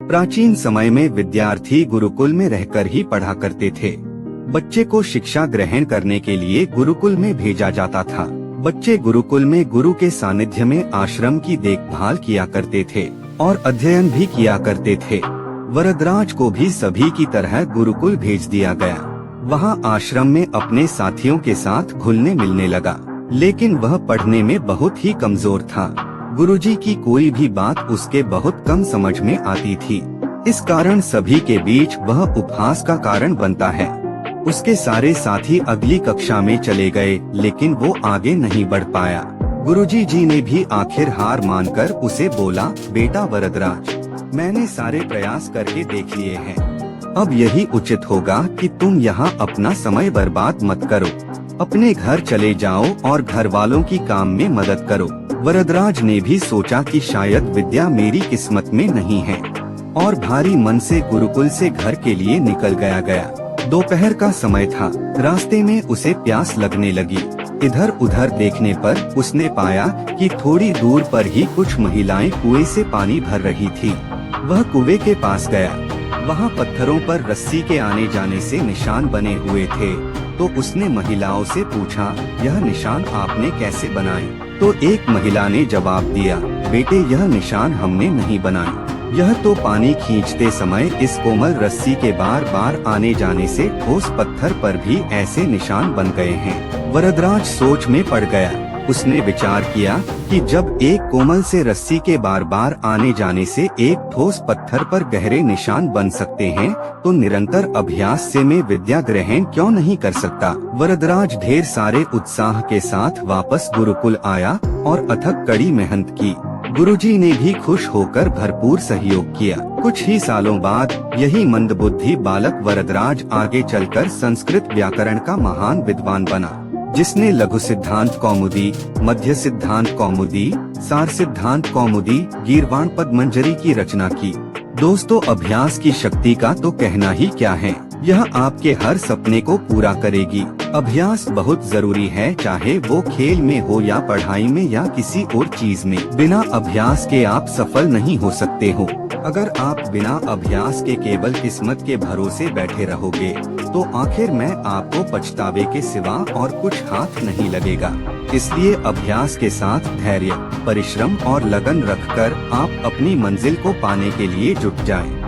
प्राचीन समय में विद्यार्थी गुरुकुल में रहकर ही पढ़ा करते थे। बच्चे को शिक्षा ग्रहण करने के लिए गुरुकुल में भेजा जाता था। बच्चे गुरुकुल में गुरु के सानिध्य में आश्रम की देखभाल किया करते थे और अध्ययन भी किया करते थे। वरदराज को भी सभी की तरह गुरुकुल भेज दिया गया। वहाँ आश्रम में अपने साथियों के साथ घुलने मिलने लगा, लेकिन वह पढ़ने में बहुत ही कमजोर था। गुरुजी की कोई भी बात उसके बहुत कम समझ में आती थी। इस कारण सभी के बीच वह उपहास का कारण बनता है। उसके सारे साथी अगली कक्षा में चले गए, लेकिन वो आगे नहीं बढ़ पाया। गुरुजी जी ने भी आखिर हार मानकर उसे बोला, बेटा वरदराज, मैंने सारे प्रयास करके देख लिए हैं। अब यही उचित होगा कि तुम यहाँ अपना समय बर्बाद मत करो। अपने घर चले जाओ और घर वालों की काम में मदद करो। वरदराज ने भी सोचा कि शायद विद्या मेरी किस्मत में नहीं है और भारी मन से गुरुकुल से घर के लिए निकल गया। दोपहर का समय था। रास्ते में उसे प्यास लगने लगी। इधर उधर देखने पर उसने पाया कि थोड़ी दूर पर ही कुछ महिलाएं कुएं से पानी भर रही थी। वह कुएं के पास गया। वहाँ पत्थरों पर रस्सी के आने जाने से निशान बने हुए थे। तो उसने महिलाओं से पूछा, यह निशान आपने कैसे बनाए? तो एक महिला ने जवाब दिया, बेटे यह निशान हमने नहीं बनाए। यह तो पानी खींचते समय इस कोमल रस्सी के बार बार आने जाने से ठोस पत्थर पर भी ऐसे निशान बन गए हैं। वरदराज सोच में पड़ गया। उसने विचार किया कि जब एक कोमल से रस्सी के बार बार आने जाने से एक ठोस पत्थर पर गहरे निशान बन सकते हैं, तो निरंतर अभ्यास से मैं विद्या ग्रहण क्यों नहीं कर सकता। वरदराज ढेर सारे उत्साह के साथ वापस गुरुकुल आया और अथक कड़ी मेहनत की। गुरुजी ने भी खुश होकर भरपूर सहयोग किया। कुछ ही सालों बाद यही मंदबुद्धि बालक वरदराज आगे चलकर संस्कृत व्याकरण का महान विद्वान बना, जिसने लघु सिद्धांत कौमुदी, मध्य सिद्धांत कौमुदी, सार सिद्धांत कौमुदी, गीर्वाण पद्मंजरी की रचना की। दोस्तों, अभ्यास की शक्ति का तो कहना ही क्या है। यह आपके हर सपने को पूरा करेगी। अभ्यास बहुत जरूरी है, चाहे वो खेल में हो या पढ़ाई में या किसी और चीज में। बिना अभ्यास के आप सफल नहीं हो सकते हो। अगर आप बिना अभ्यास के केवल किस्मत के भरोसे बैठे रहोगे, तो आखिर में आपको पछतावे के सिवा और कुछ हाथ नहीं लगेगा। इसलिए अभ्यास के साथ धैर्य, परिश्रम और लगन रखकर आप अपनी मंजिल को पाने के लिए जुट जाएं।